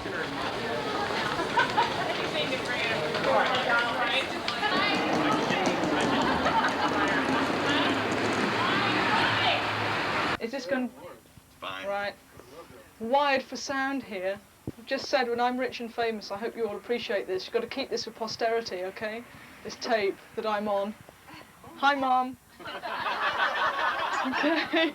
Is this going? Fine. Right. Wired for sound here. I've just said when I'm rich and famous, I hope you all appreciate this. You've got to keep this for posterity, okay? This tape that I'm on. Hi, Mum. Okay.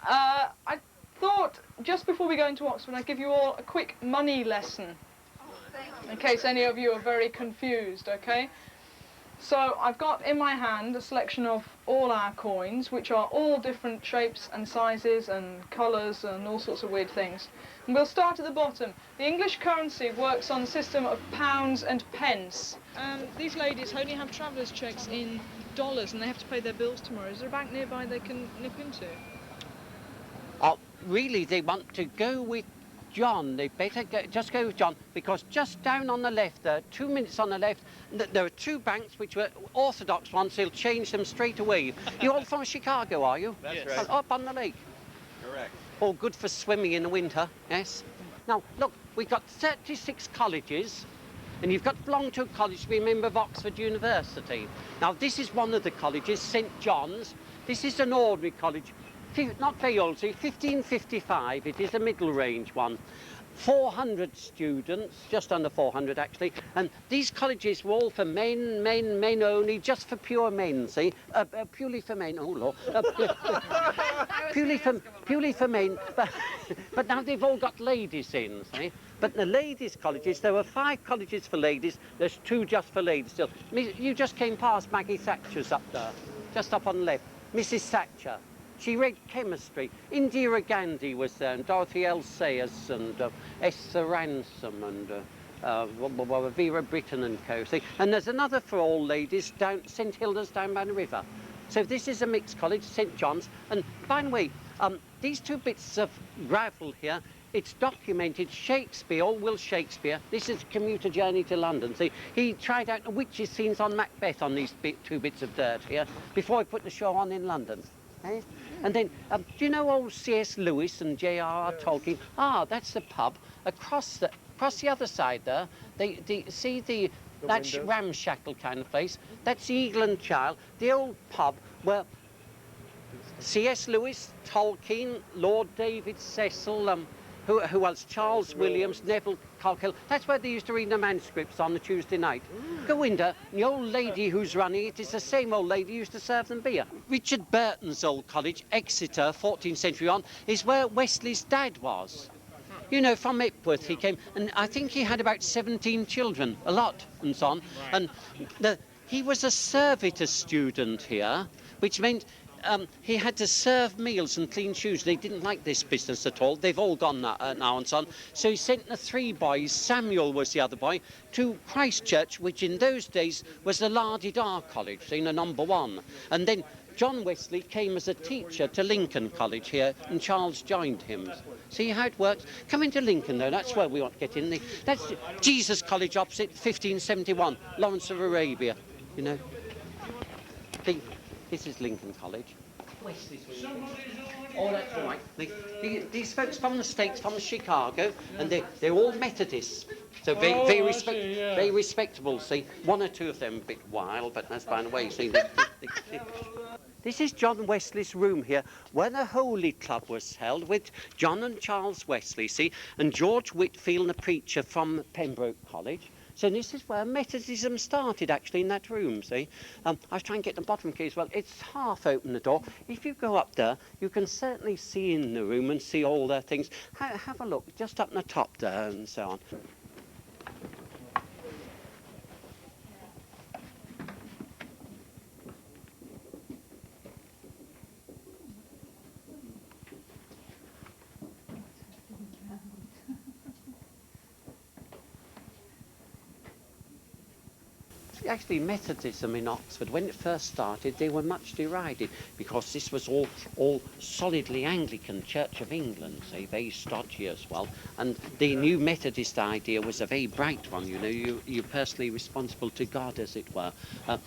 I thought just before we go into Oxford, I'd give you all a quick money lesson, in case any of you are very confused, okay? So I've got in my hand a selection of all our coins, which are all different shapes and sizes and colours and all sorts of weird things. And we'll start at the bottom. The English currency works on a system of pounds and pence. These ladies only have travellers' cheques in dollars and they have to pay their bills tomorrow. Is there a bank nearby they can nip into? Oh, really, they want to go with John. They better just go with John, because just down on the left there, 2 minutes on the left, there are two banks which were orthodox ones. They'll change them straight away. You're all from Chicago, are you? That's right. Up on the lake. Correct. All good for swimming in the winter, yes? Now, look, we've got 36 colleges, and you've got to belong to a college to be a member of Oxford University. Now, this is one of the colleges, St John's. This is an ordinary college. Not very old, see, 1555, it is a middle range one. 400 students, just under 400 actually, and these colleges were all for men only, just for pure men, see, purely for men, oh Lord, purely for men, but now they've all got ladies in, see. But the ladies' colleges, there were 5 colleges for ladies, there's 2 just for ladies still. You just came past Maggie Thatcher's up there, just up on the left, Mrs Thatcher. She read chemistry. Indira Gandhi was there, and Dorothy L. Sayers, and Esther Ransom, and Vera Brittain and co. See? And there's another for all ladies down St Hilda's down by the river. So this is a mixed college, St John's. And by the way, these 2 bits of gravel here, it's documented Shakespeare, old Will Shakespeare. This is a commuter journey to London. See, he tried out the witches' scenes on Macbeth on these 2 bits of dirt here before he put the show on in London. Eh? And then, do you know old C.S. Lewis and J.R.R. Tolkien? Ah, that's the pub. Across the other side there, that ramshackle kind of place, that's the Eagle and Child, the old pub where C.S. Lewis, Tolkien, Lord David Cecil, who else? Charles Williams, Neville Coghill. That's where they used to read the manuscripts on the Tuesday night. Go in there, and the old lady who's running it is the same old lady who used to serve them beer. Richard Burton's old college, Exeter, 14th century on, is where Wesley's dad was. You know, from Ipswich he came, and I think he had about 17 children, a lot, and so on. Right. And he was a servitor student here, which meant he had to serve meals and clean shoes. They didn't like this business at all. They've all gone now and so on. So he sent the 3 boys, Samuel was the other boy, to Christchurch, which in those days was the La-di-da college, seen a number 1. And then John Wesley came as a teacher to Lincoln College here, and Charles joined him. See how it works? Come into Lincoln, though. That's where we want to get in. That's Jesus College opposite, 1571, Lawrence of Arabia, you know. This is Lincoln College. Oh, that's all right. These folks from the States, from Chicago, and they're all Methodists. So very respectable, see. 1 or 2 of them a bit wild, but that's by the way, see. This is John Wesley's room here, where the Holy Club was held with John and Charles Wesley, see, and George Whitfield, the preacher from Pembroke College. So this is where Methodism started, actually, in that room, see. I was trying to get the bottom key as well. It's half open, the door. If you go up there, you can certainly see in the room and see all their things. Have a look, just up in the top there and so on. Actually, Methodism in Oxford, when it first started, they were much derided because this was all solidly Anglican, Church of England, say, very stodgy as well. And the new Methodist idea was a very bright one, you know, you're personally responsible to God, as it were.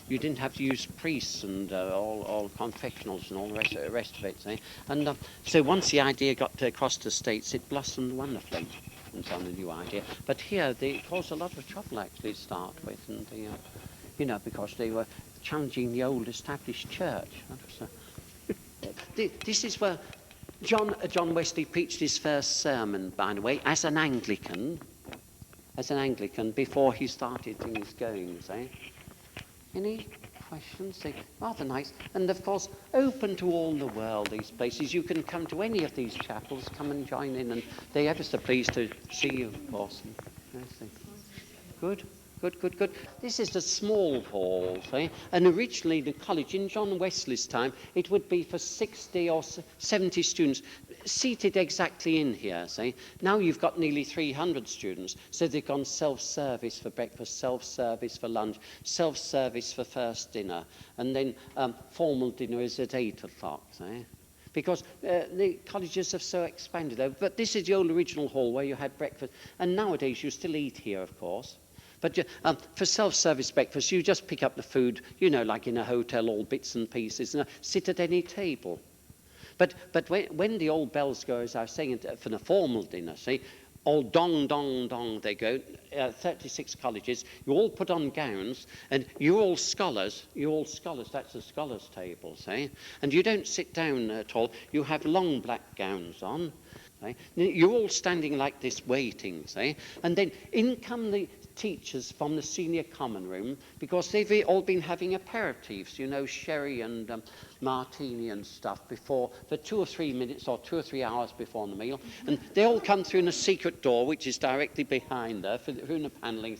You didn't have to use priests and all confessionals and all the rest of it, say. And so once the idea got across the States, it blossomed wonderfully. patterns on a new idea. But here they caused a lot of trouble actually to start with, and you know, because they were challenging the old established church. This is where John Wesley preached his first sermon, by the way, as an Anglican, before he started his goings. Any questions? They're rather nice, and of course open to all the world, these places. You can come to any of these chapels, come and join in, and they're ever so pleased to see you, of course. Good. This is the small hall, and originally the college, in John Wesley's time, it would be for 60 or 70 students seated exactly in here, Now you've got nearly 300 students, so they've gone self-service for breakfast, self-service for lunch, self-service for first dinner, and then formal dinner is at 8 o'clock, because the colleges have so expanded. But this is the old original hall where you had breakfast, and nowadays you still eat here, of course. But for self-service breakfast, you just pick up the food, you know, like in a hotel, all bits and pieces, and sit at any table. But when the old bells go, as I was saying, for the formal dinner, all dong, dong, dong, they go, 36 colleges, you all put on gowns, and you're all scholars, that's the scholars' table, and you don't sit down at all, you have long black gowns on, You're all standing like this waiting, and then in come the teachers from the senior common room, because they've all been having aperitifs, you know, sherry and martini and stuff for 2 or 3 minutes or 2 or 3 hours before the meal, and they all come through in a secret door which is directly behind there, through the panelling,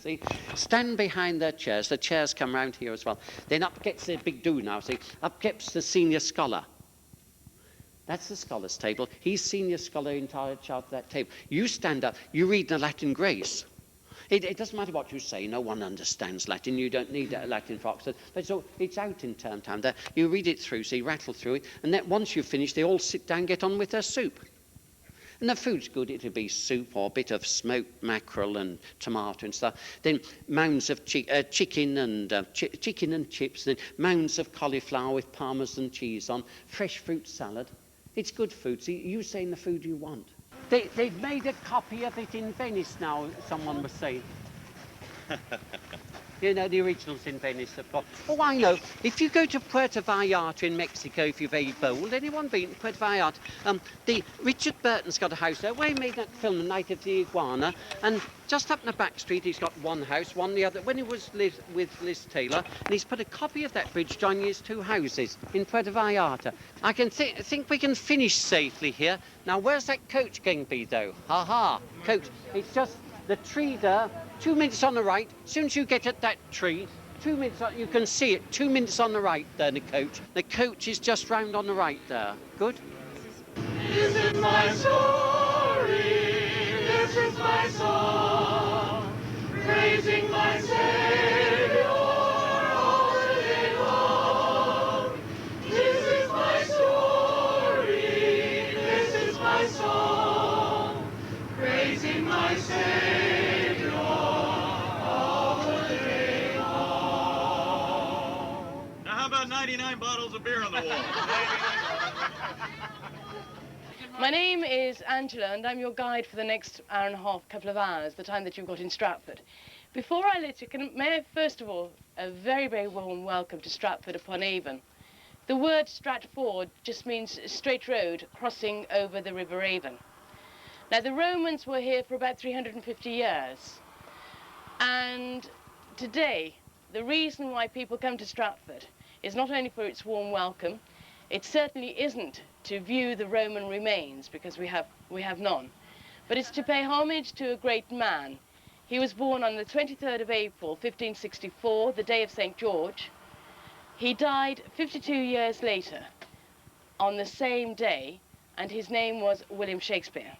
stand behind their chairs. The chairs come round here as well. Then up gets the big do now, up gets the senior scholar. That's the scholars' table. He's senior scholar in charge of that table. You stand up, you read the Latin grace. It doesn't matter what you say, no one understands Latin, you don't need Latin for Oxford, but so it's out in term time there. You read it through, so you rattle through it, and then once you've finished, they all sit down, get on with their soup. And the food's good, it'll be soup or a bit of smoked mackerel and tomato and stuff. Then mounds of chicken and chips, then mounds of cauliflower with parmesan cheese on, fresh fruit salad. It's good food, so you say the food you want. They've made a copy of it in Venice now, someone was saying. You know, the original's in Venice, of course. Oh, I know. If you go to Puerto Vallarta in Mexico, if you're very bold, anyone been to Puerto Vallarta? Richard Burton's got a house there where he made that film, The Night of the Iguana, and just up in the back street he's got one house, one the other, when he was with Liz Taylor, and he's put a copy of that bridge joining his 2 houses in Puerto Vallarta. I can think we can finish safely here. Now, where's that coach going to be, though? Ha-ha, coach. It's just the tree there. 2 minutes on the right. As soon as you get at that tree, 2 minutes on, you can see it. 2 minutes on the right there, the coach. The coach is just round on the right there. Good? This is my story. This is my song. Praising my Savior all the day long. This is my story. This is my song. Praising my Savior. How about 99 bottles of beer on the wall? My name is Angela, and I'm your guide for the next hour and a half, couple of hours, the time that you've got in Stratford. Before I let you, may I first of all, a very, very warm welcome to Stratford upon Avon. The word Stratford just means straight road crossing over the River Avon. Now, the Romans were here for about 350 years, and today, the reason why people come to Stratford is not only for its warm welcome, it certainly isn't to view the Roman remains, because we have none, but it's to pay homage to a great man. He was born on the 23rd of April, 1564, the day of St. George. He died 52 years later on the same day, and his name was William Shakespeare.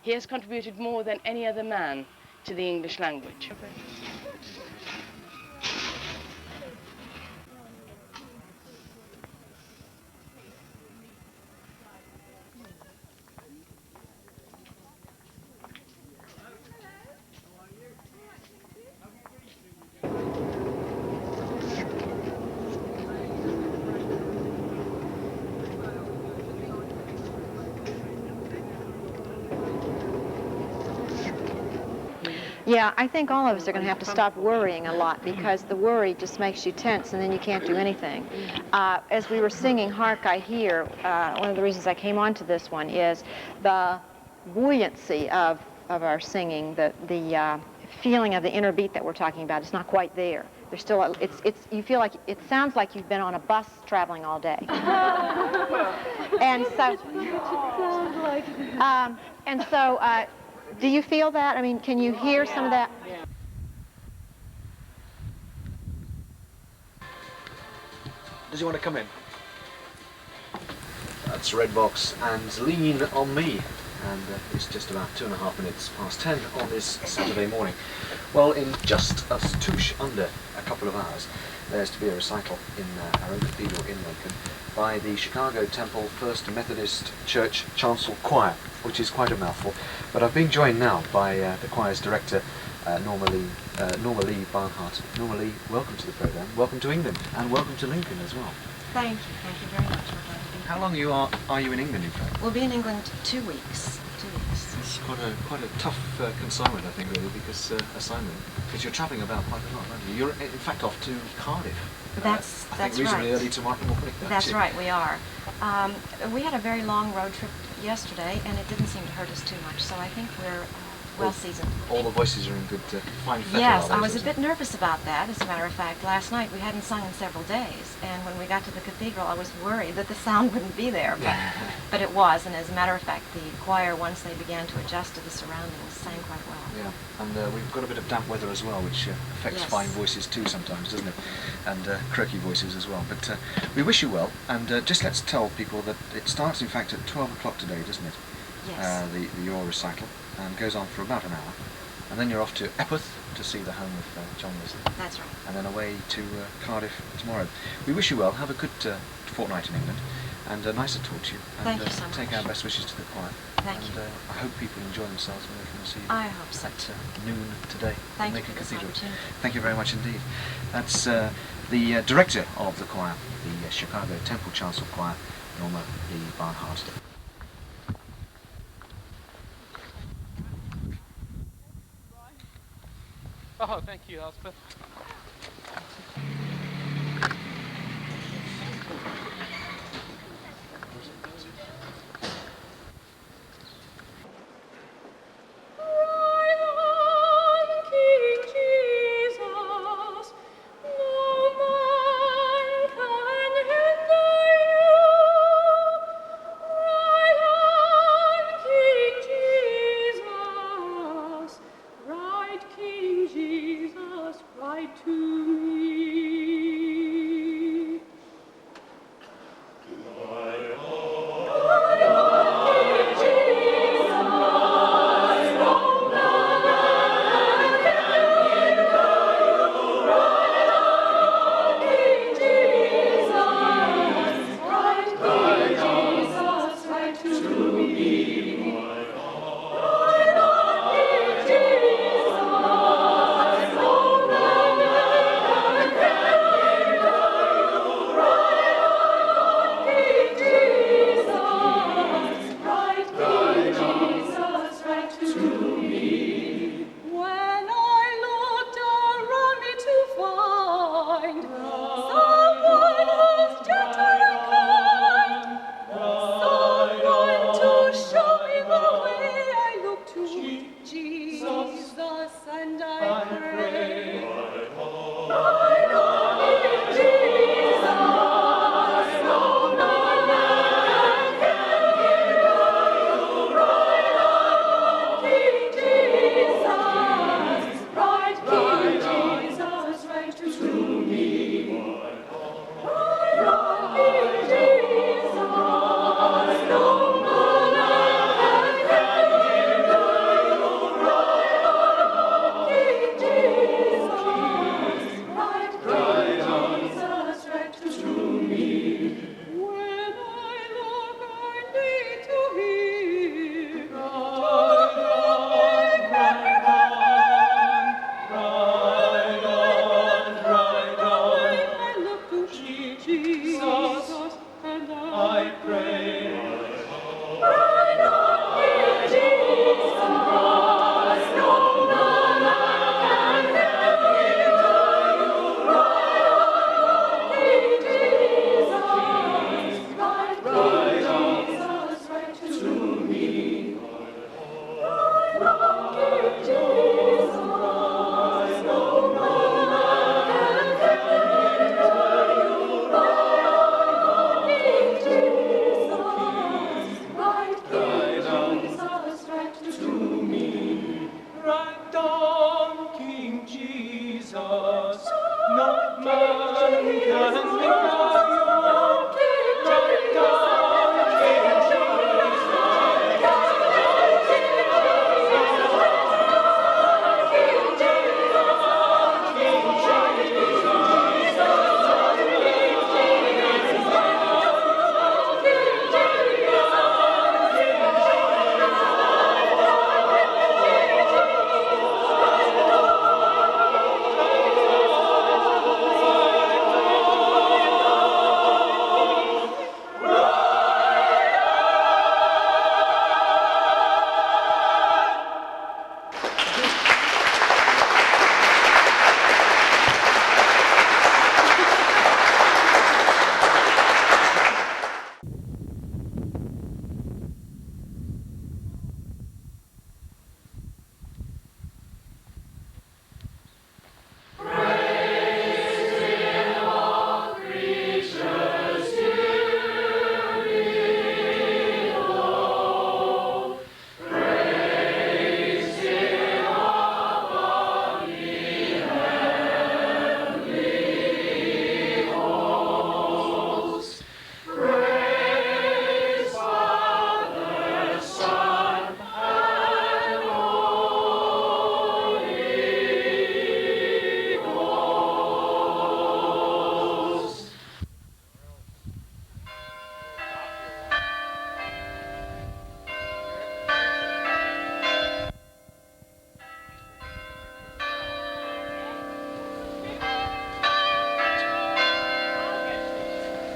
He has contributed more than any other man to the English language. Yeah, I think all of us are going to have to stop worrying a lot, because the worry just makes you tense and then you can't do anything. As we were singing Hark I Hear, one of the reasons I came onto this one is the buoyancy of our singing, the feeling of the inner beat that we're talking about is not quite there. There's still, you feel like, it sounds like you've been on a bus traveling all day. And so, do you feel that? I mean, can you hear some of that? Does he want to come in? That's Red Box and Lean on Me. And it's just about 2.5 minutes past 10 on this Saturday morning. Well, in just a touche under a couple of hours, there's to be a recital in our own cathedral in Lincoln by the Chicago Temple First Methodist Church Chancel Choir, which is quite a mouthful. But I've been joined now by the choir's director, Norma Lee Barnhart. Norma Lee, welcome to the programme. Welcome to England, and welcome to Lincoln as well. Thank you very much. We're glad to be here. How long are you in England, in fact? We'll be in England 2 weeks. 2 weeks. It's quite a tough consignment, I think, really, because you're travelling about quite a lot, aren't you? You're in fact off to Cardiff. That's reasonably right. early tomorrow morning. That's right, we are. We had a very long road trip yesterday, and it didn't seem to hurt us too much, so I think we're well seasoned. All the voices are in good, fine fettle. Yes, I was a bit nervous about that. As a matter of fact, last night we hadn't sung in several days, and when we got to the cathedral, I was worried that the sound wouldn't be there, but it was. And as a matter of fact, the choir, once they began to adjust to the surroundings, sang quite well. Yeah, and we've got a bit of damp weather as well, which affects fine voices too sometimes, doesn't it? And croaky voices as well. But we wish you well, and just let's tell people that it starts, in fact, at 12 o'clock today, doesn't it? Yes. Your recital, and goes on for about an hour, and then you're off to Epworth to see the home of John Wesley. That's right. And then away to Cardiff tomorrow. We wish you well. Have a good fortnight in England, and nice to talk to you. And Thank you so take much. our best wishes to the choir. Thank you. I hope people enjoy themselves when they come and see you. I hope so. At noon today Thank in you Lincoln for this Cathedral. opportunity. Thank you very much indeed. That's the director of the choir, the Chicago Temple Chancel Choir, Norma Lee Barnhart. Oh, thank you, Elspeth. King Jesus, ride to me.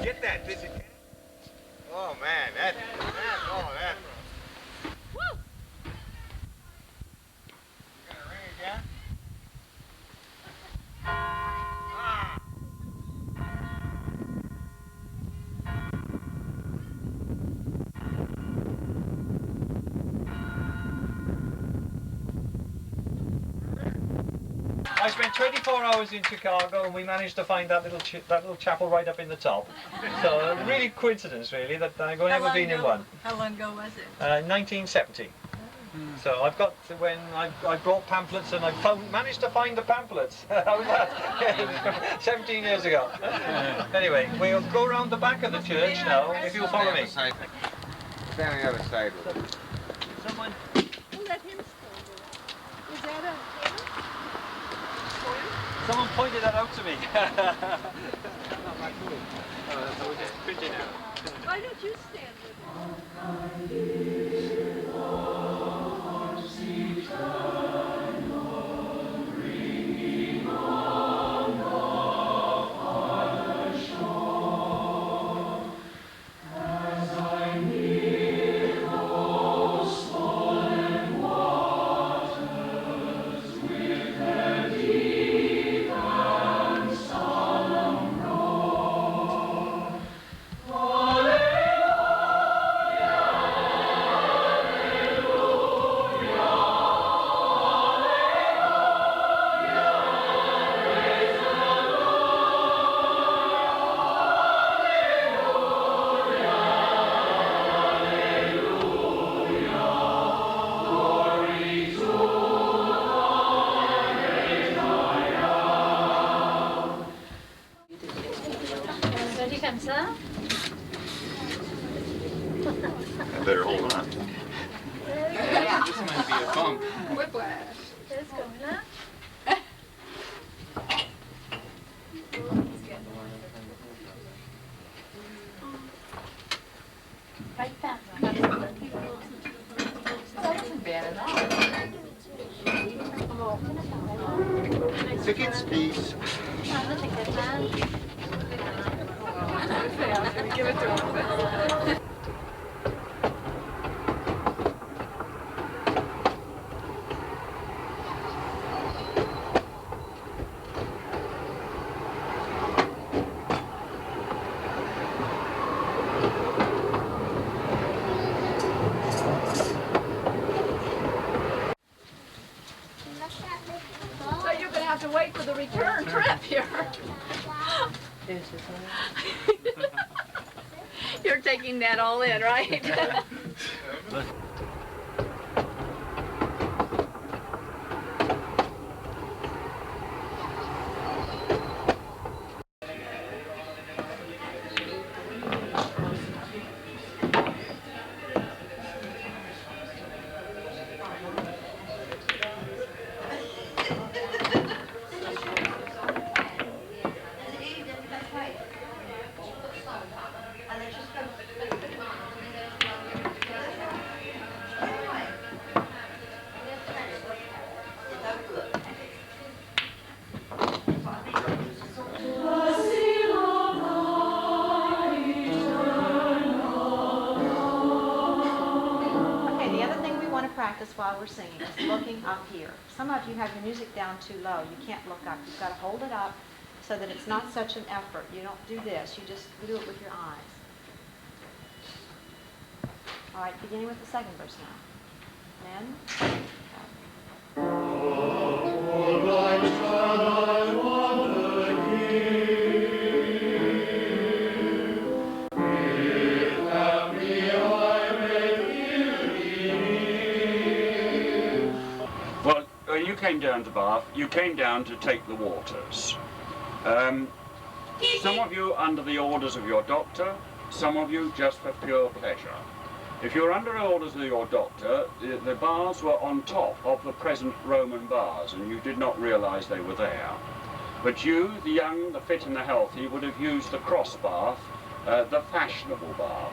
Get that, did you? Oh man, that. Woo! You gonna ring again? Ah. I spent 24 hours in Chicago and we managed to find that little chapel right up in the top. So really coincidence really that I've never been in one. How long ago was it? 1970. So I've got when I brought pamphlets and I managed to find the pamphlets. How was that? 17 years ago. Anyway, we'll go around the back of the church now if you'll follow me. Stand on the other side. Someone. Let him stand there. Is that a Someone pointed that out to me. Why don't you stand with him? I better hold on. This might be a bump. Whiplash. Let's go, huh? Right back. That wasn't bad at all. Tickets, please. I'll take that, man. Give it to him. So you're going to have to wait for the return trip here. You're taking that all in, right? practice while we're singing is looking up here. Some of you have your music down too low. You can't look up. You've got to hold it up so that it's not such an effort. You don't do this. You just do it with your eyes. All right, beginning with the second verse now. Then. Well, when you came down to Bath, you came down to take the waters. Some of you under the orders of your doctor, some of you just for pure pleasure. If you're under orders of your doctor, the baths were on top of the present Roman baths, and you did not realise they were there. But you, the young, the fit and the healthy, would have used the cross bath, the fashionable bath.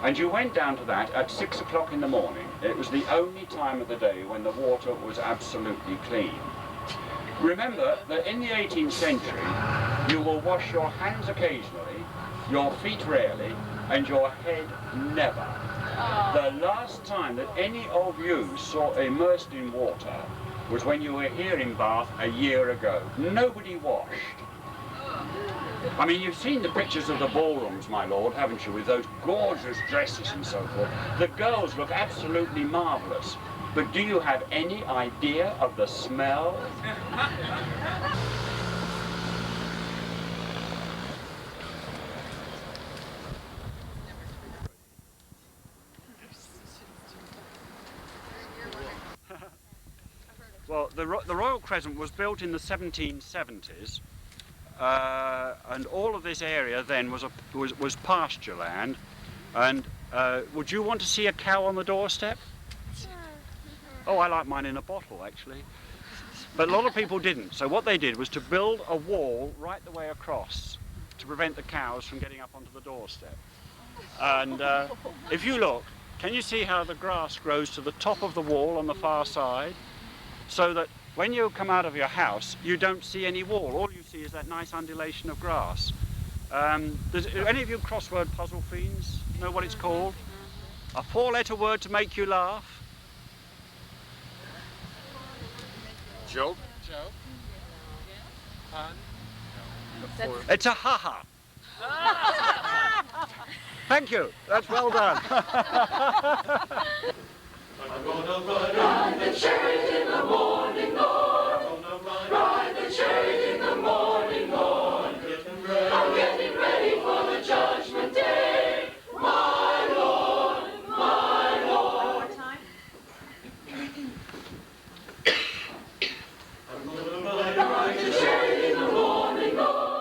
And you went down to that at 6 o'clock in the morning. It was the only time of the day when the water was absolutely clean. Remember that in the 18th century, you will wash your hands occasionally, your feet rarely, and your head never. The last time that any of you saw immersed in water was when you were here in Bath a year ago. Nobody washed. I mean, you've seen the pictures of the ballrooms, my lord, haven't you, with those gorgeous dresses and so forth. The girls look absolutely marvellous. But do you have any idea of the smell? Well, the Royal Crescent was built in the 1770s, and all of this area then was pasture land. And would you want to see a cow on the doorstep? Oh, I like mine in a bottle, actually. But a lot of people didn't. So what they did was to build a wall right the way across to prevent the cows from getting up onto the doorstep. And if you look, can you see how the grass grows to the top of the wall on the far side? So that when you come out of your house, you don't see any wall. All you see is that nice undulation of grass. Do any of you crossword puzzle fiends know what it's called? A 4-letter word to make you laugh. Joke? Pun? It's a ha-ha. Thank you. That's well done. I'm gonna ride the chariot in the morning, Lord. I'm gonna ride the chariot in the morning, Lord. I'm getting ready for the judgment day, my Lord, my Lord. I'm gonna ride the chariot in the morning, Lord.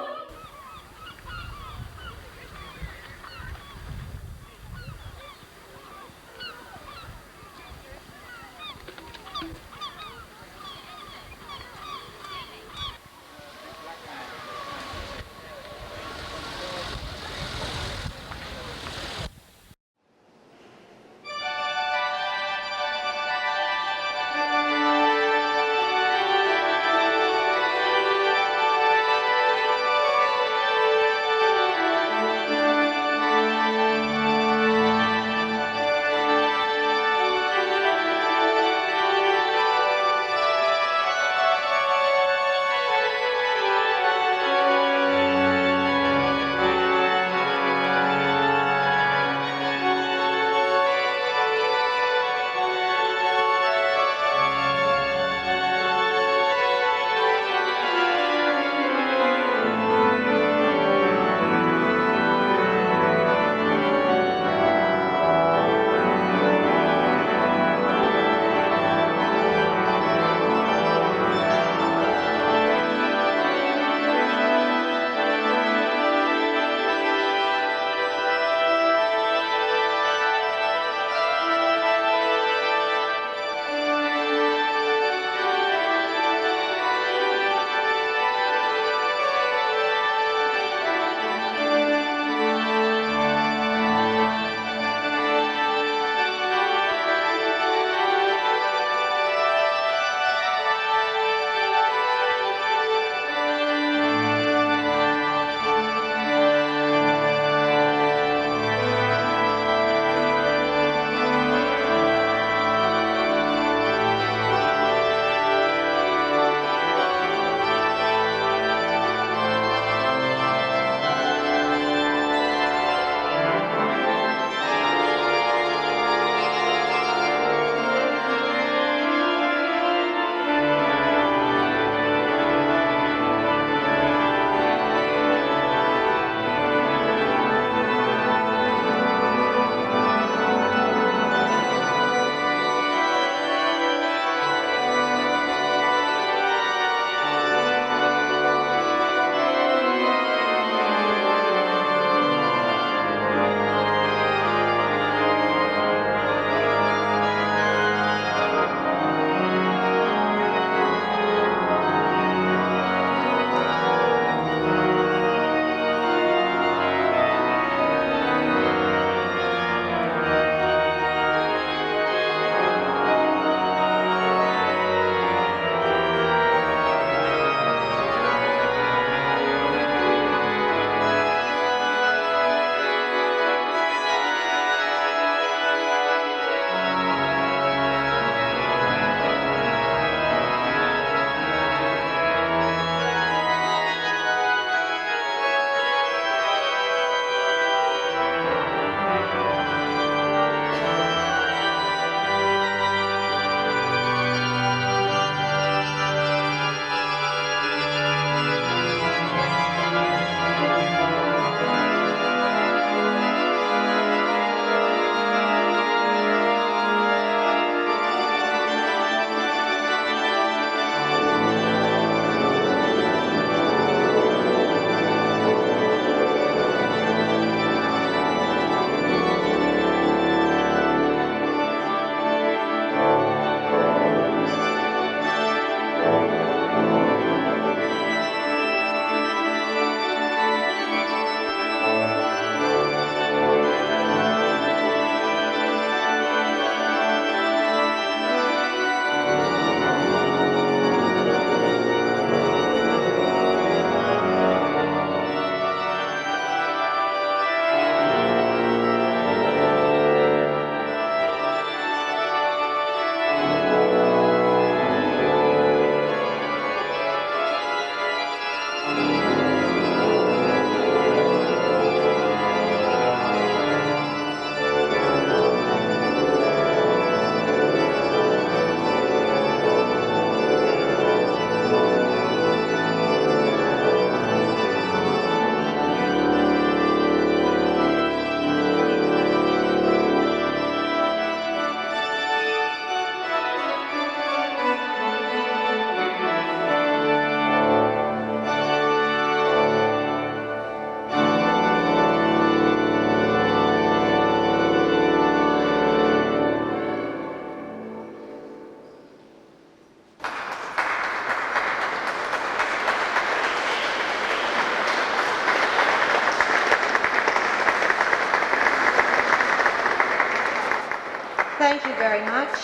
Thank you very much.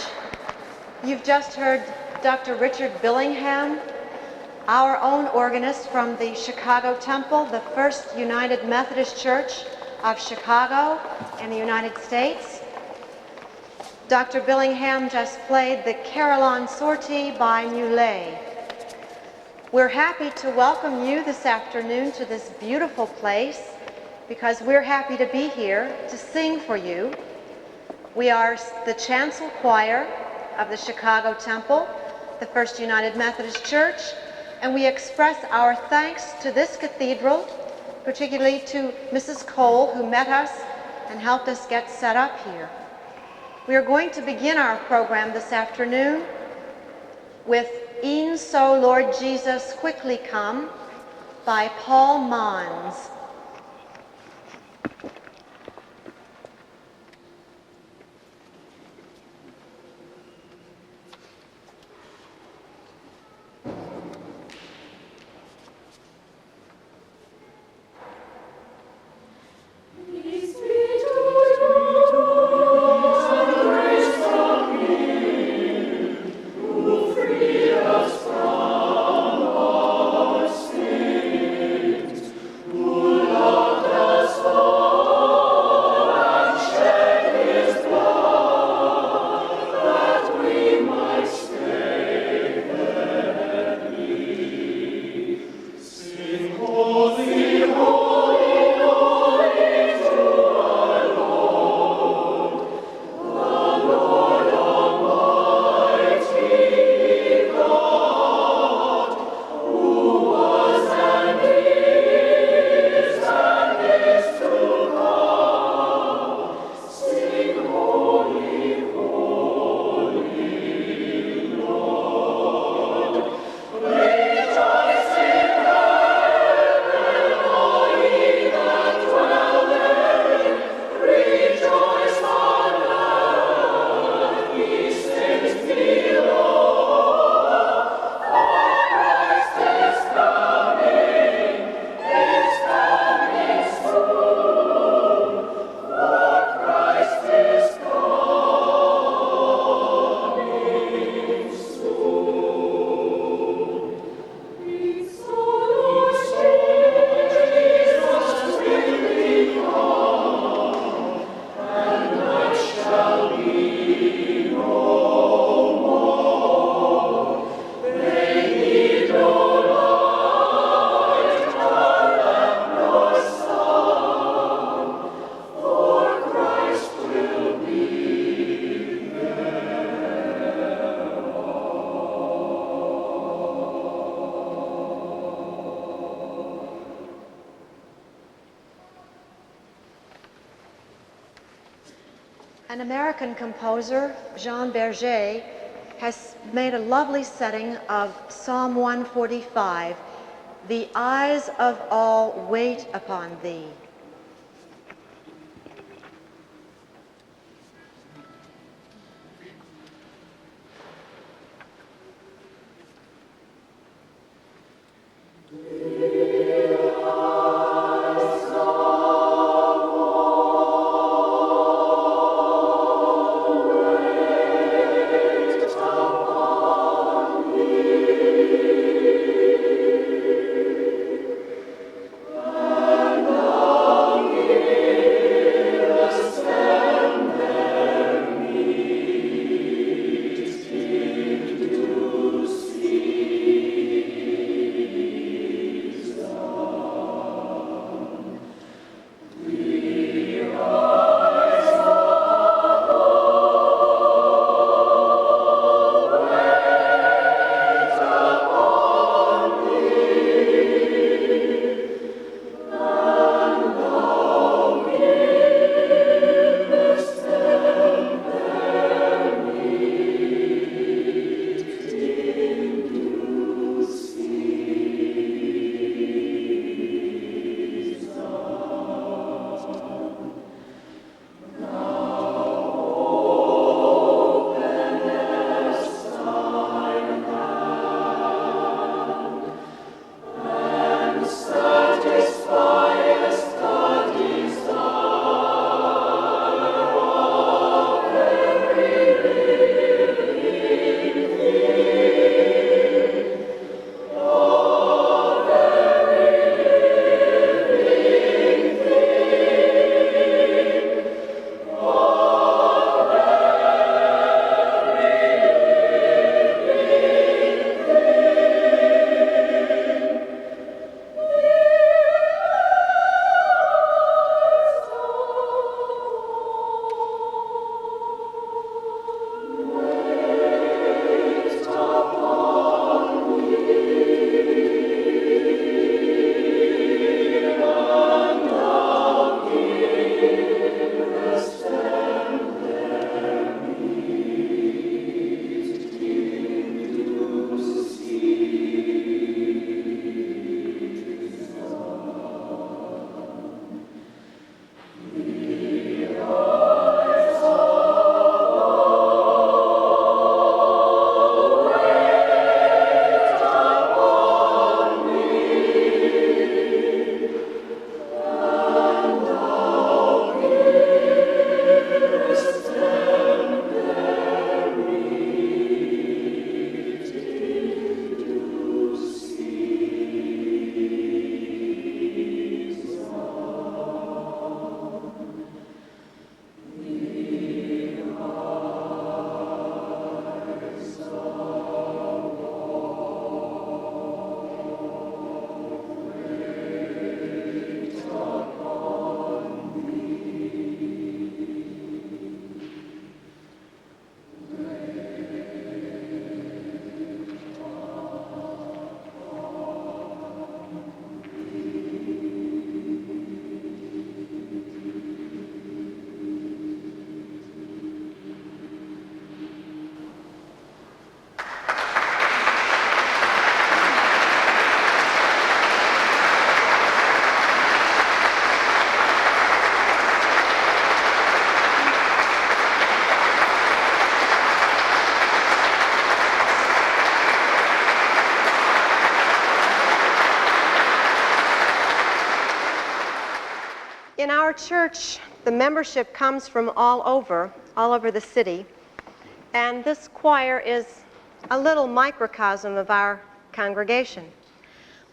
You've just heard Dr. Richard Billingham, our own organist from the Chicago Temple, the First United Methodist Church of Chicago in the United States. Dr. Billingham just played the Carillon Sortie by Muley. We're happy to welcome you this afternoon to this beautiful place because we're happy to be here to sing for you. We are the chancel choir of the Chicago Temple, the First United Methodist Church, and we express our thanks to this cathedral, particularly to Mrs. Cole, who met us and helped us get set up here. We are going to begin our program this afternoon with E'en So Lord Jesus Quickly Come by Paul Manz. An American composer, Jean Berger, has made a lovely setting of Psalm 145, "The eyes of all wait upon thee." No. in our church, the membership comes from all over the city, and this choir is a little microcosm of our congregation.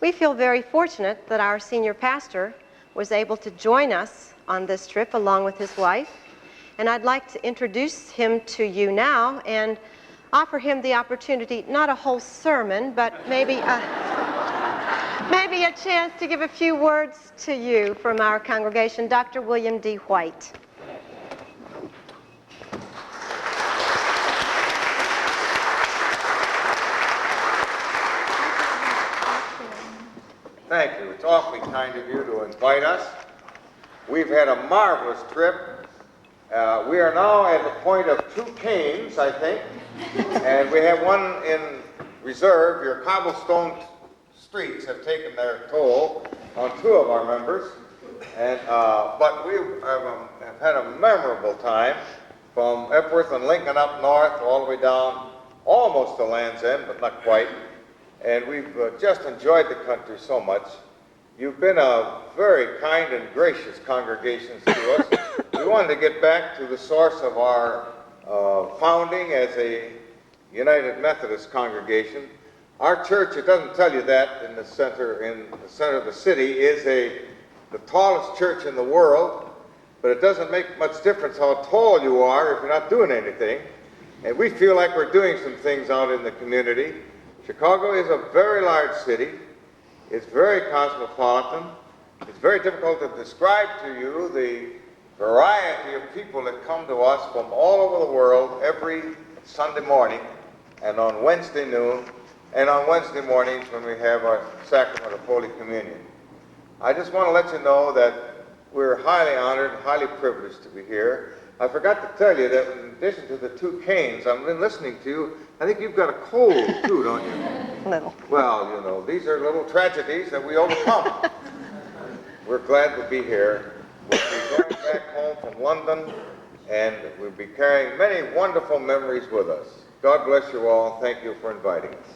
We feel very fortunate that our senior pastor was able to join us on this trip along with his wife, and I'd like to introduce him to you now and offer him the opportunity, not a whole sermon, but maybe a chance to give a few words to you from our congregation, Dr. William D. White. Thank you. It's awfully kind of you to invite us. We've had a marvelous trip. We are now at the point of 2 canes, I think, and we have one in reserve. Your cobblestone streets have taken their toll on 2 of our members, and but we have had a memorable time from Epworth and Lincoln up north all the way down almost to Land's End, but not quite. And we've just enjoyed the country so much. You've been a very kind and gracious congregation to us. We wanted to get back to the source of our founding as a United Methodist congregation. Our church, it doesn't tell you that, in the center of the city, is the tallest church in the world, but it doesn't make much difference how tall you are if you're not doing anything. And we feel like we're doing some things out in the community. Chicago is a very large city. It's very cosmopolitan. It's very difficult to describe to you the variety of people that come to us from all over the world every Sunday morning and on Wednesday noon and on Wednesday mornings when we have our sacrament of Holy Communion. I just want to let you know that we're highly honored, highly privileged to be here. I forgot to tell you that in addition to the 2 canes, I've been listening to you. I think you've got a cold too, don't you? Little. Well, you know, these are little tragedies that we overcome. We're glad to be here. We'll be going back home from London, and we'll be carrying many wonderful memories with us. God bless you all. Thank you for inviting us.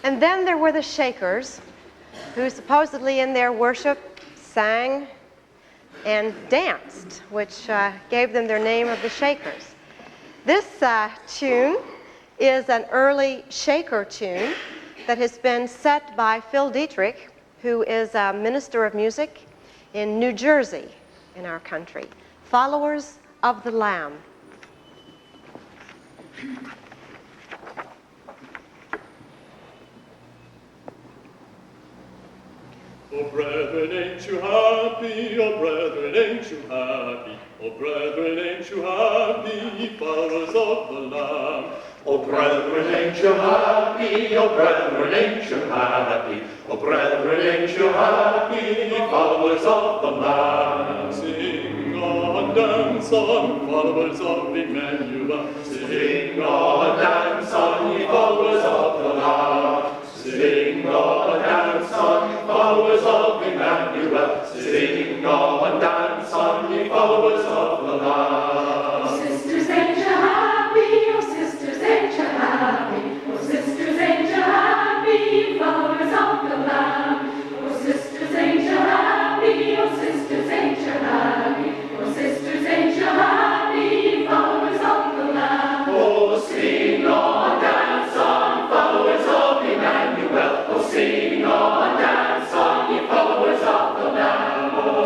And then there were the Shakers, who supposedly in their worship sang and danced, which gave them their name of the Shakers. This tune is an early Shaker tune that has been set by Phil Dietrich, who is a minister of music in New Jersey in our country. Followers of the Lamb. Oh, brethren, ain't you happy? Oh, brethren, ain't you happy? Oh, brethren, ain't you happy? Followers of the Lamb. Oh, brethren, ain't you happy? Oh, brethren, ain't you happy? Oh, brethren, ain't you happy? Followers of the Lamb. Sing on, dance on, followers of Emmanuel. Sing on, dance on, ye followers of the Lamb. Sing on, dance on, followers of Emmanuel. Sing on, dance on, ye followers of the Lamb. Oh, sisters, ain't you happy? Oh, sisters, ain't you happy? Oh, sisters, ain't you happy? Followers of the Lamb. Oh, sisters, ain't you happy? Oh, sisters, ain't you happy? Oh, sisters, ain't you happy? Followers of the Lamb. Oh, sing on, dance on, followers of Emmanuel. Oh, sing on, dance on, ye followers of the Lamb. Oh,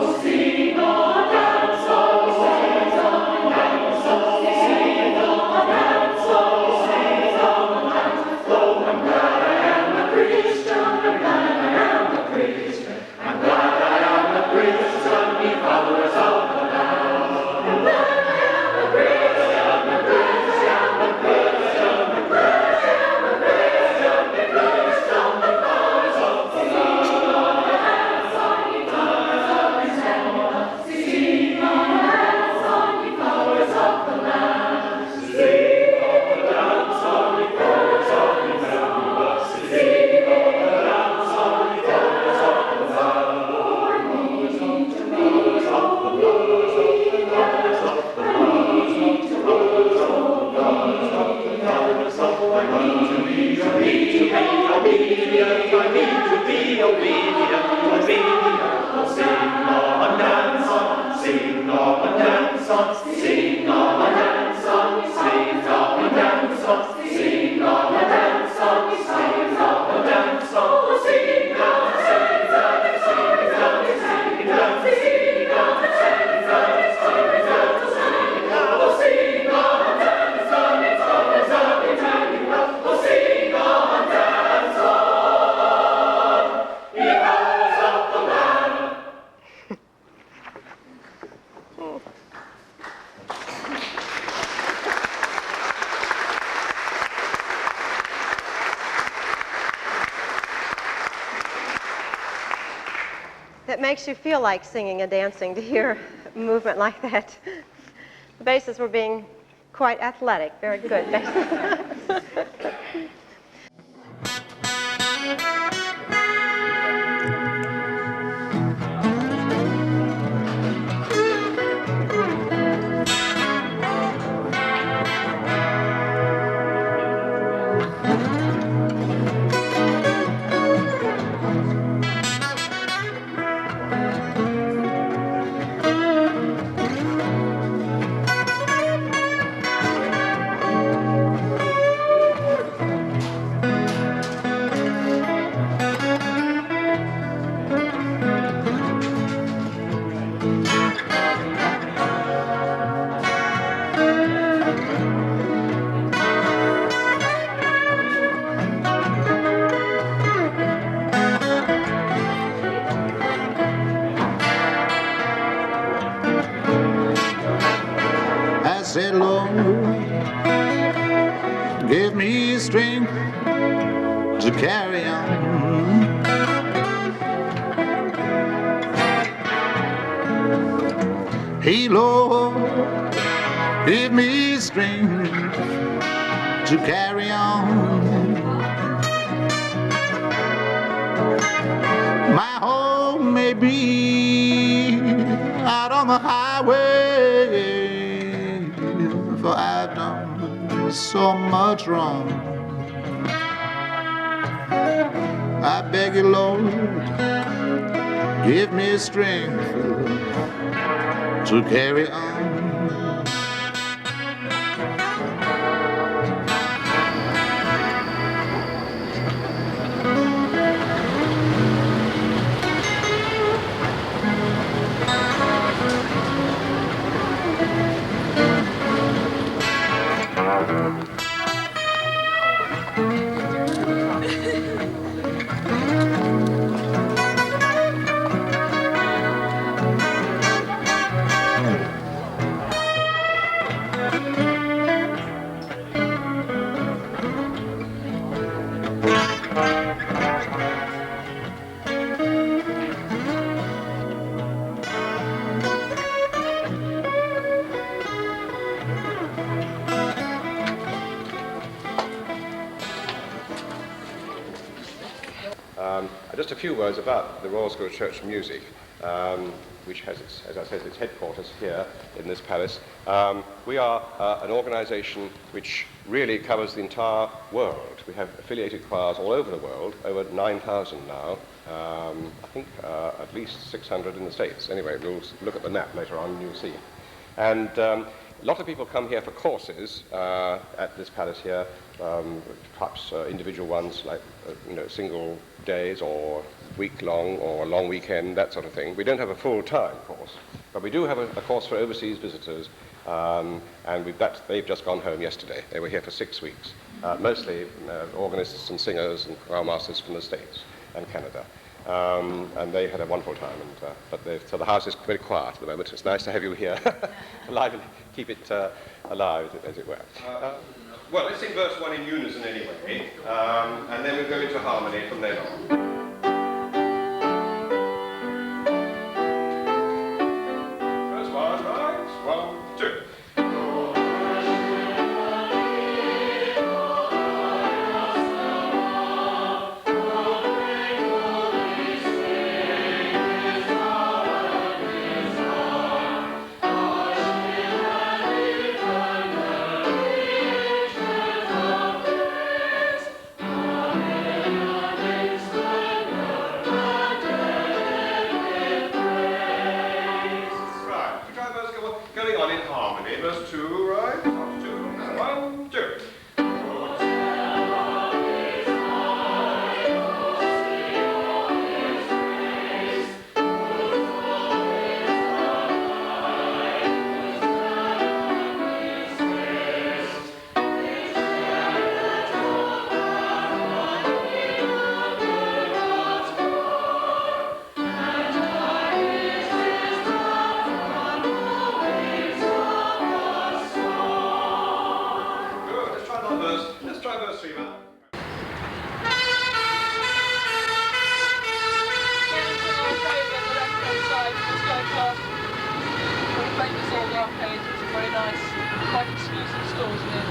be obedient, obedient. Oh, sing on, dance on, sing on, dance on, sing on, dance on, sing on, dance on, sing on, dance on, sing on, dance on, sing on, sing on, sing on, sing on, sing on, sing on, sing on, sing on, oh, sing on, dance on, it's always on, it's hanging up, oh, sing on, dance on, because of the Lamb. It makes you feel like singing and dancing to hear a movement like that. The basses were being quite athletic. Very good. I said, Lord, give me strength to carry on. Hey, Lord, give me strength to carry on. My home may be out on the highway, for I've done so much wrong. I beg you, Lord, give me strength to carry on. Just a few words about the Royal School of Church and Music, which has, as I said, its headquarters here in this palace. We are an organisation which really covers the entire world. We have affiliated choirs all over the world, over 9,000 now. I think at least 600 in the States. Anyway, we'll look at the map later on and you'll see. And a lot of people come here for courses at this palace here, perhaps individual ones like single days or week-long or a long weekend, that sort of thing. We don't have a full-time course, but we do have a course for overseas visitors, and they've just gone home yesterday. They were here for 6 weeks, mostly organists and singers and choir masters from the States and Canada. And they had a wonderful time, so the house is very quiet at the moment. It's nice to have you here, alive, keep it alive, as it were. Well, let's sing verse 1 in unison anyway, and then we'll go into harmony from then on. Verse 1, right? 1, 2. Amen. arcade. It's a very nice, quite exclusive stores here.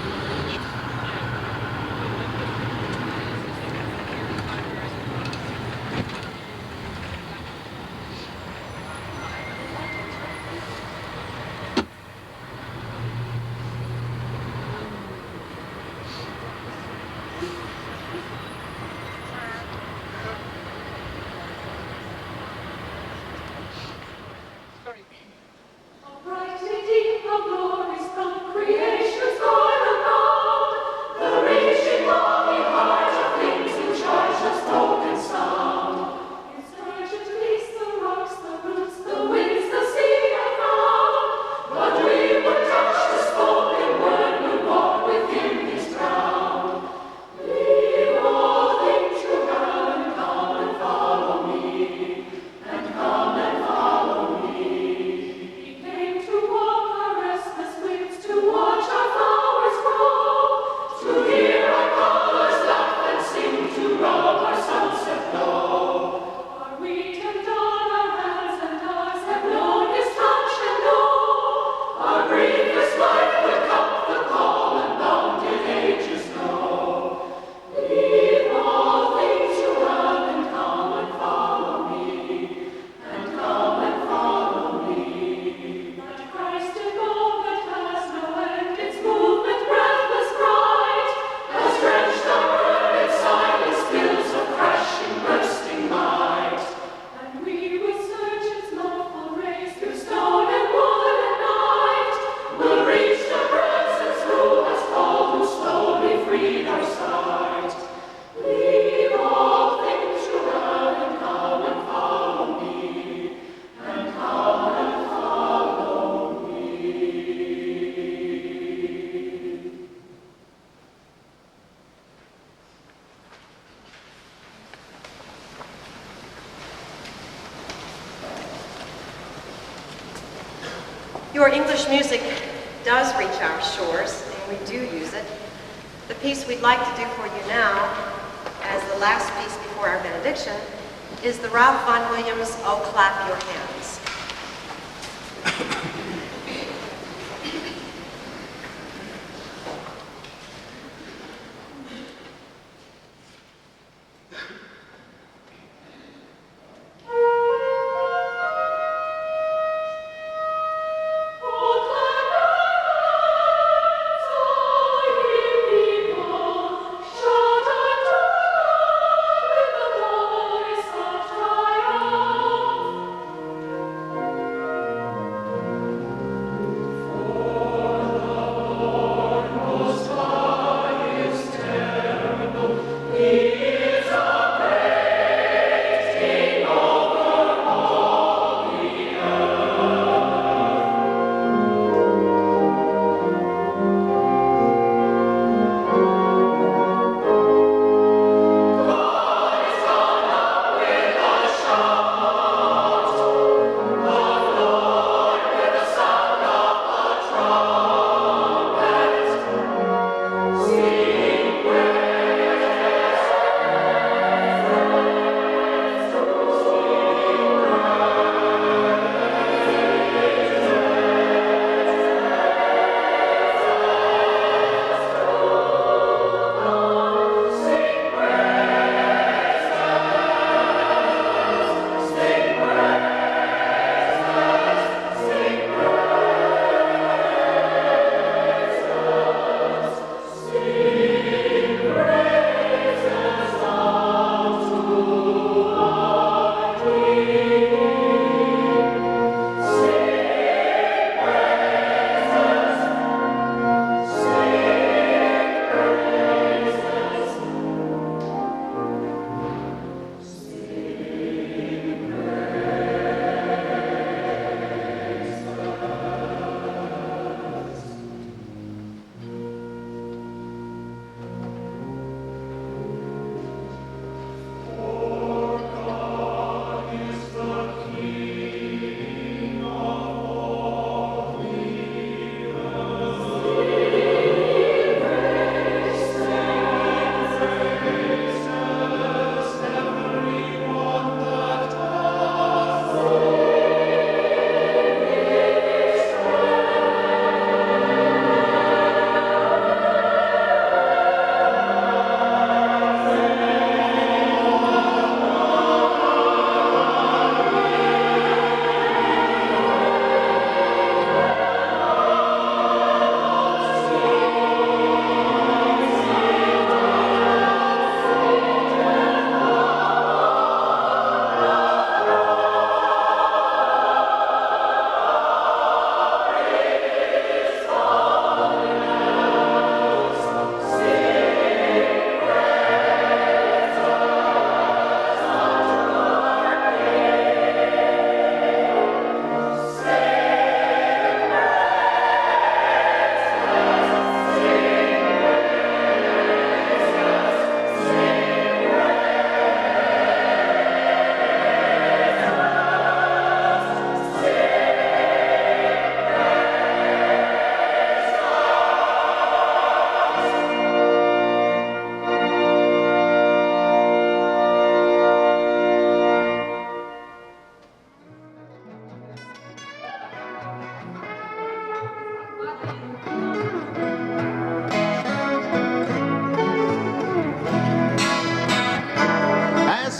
Bright redeemed, the glories from creation's going abound. The raging longing heart of things in charge of spoken sound. His urgent peace, the rocks, the roots, the winds, the sea have found. But we would touch the spoken word, would walk within his ground. Leave all things you have and come and follow me, and come and follow me. He came to walk our restless wings, to watch our flowers grow, to hear our colors laugh and sing, to rub our sunset glow. Our wheat and dawn, our hands and eyes have known his touch and know. Our briefest life would come the call and bounded ages know. Leave all things you have and come and follow me, and come and follow me. That Christ in all that has no end, its movement breathless bright, has drenched our earth in silence, fills of crashing, bursting light. And we will search its lawful rays through stone and wood and night, will reach the presence who has called, who slowly freed our sight. Leave all things you have and come and follow me, and come and follow me. Your English music does reach our shores, and we do use it. The piece we'd like to do for you now, as the last piece before our benediction, is the Ralph Vaughan Williams, "Oh Clap Your Hands." Shout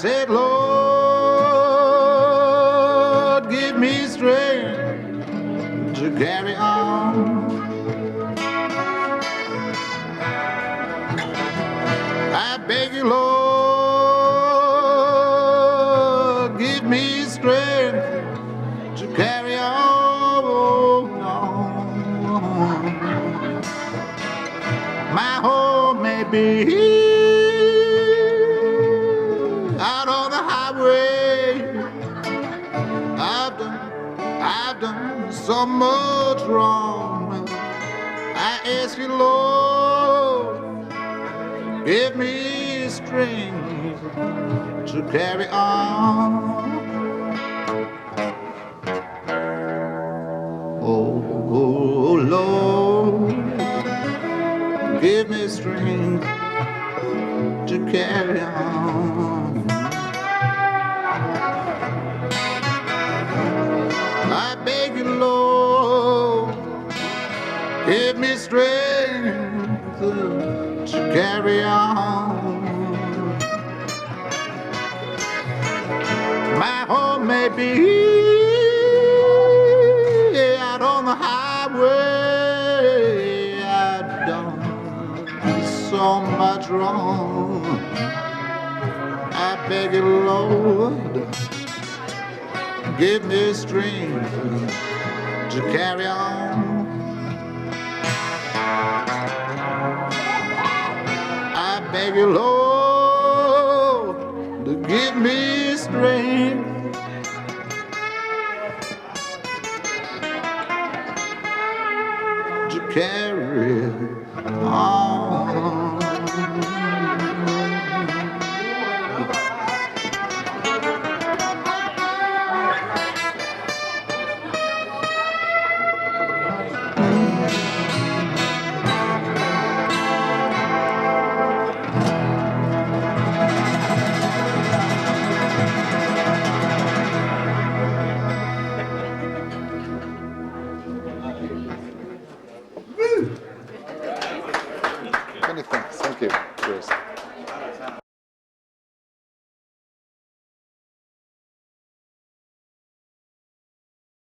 said, Lord, give me strength to carry on. I beg you, Lord, give me strength to carry on. My home may be out on the highway. I've done so much wrong. I ask you, Lord, give me strength to carry on. Oh, Lord, give me strength to carry on. I beg you, Lord, give me strength to carry on. My home may be out on the highway. I've done so much wrong. I beg you, Lord, give me strength to carry on. I beg you, Lord, to give me strength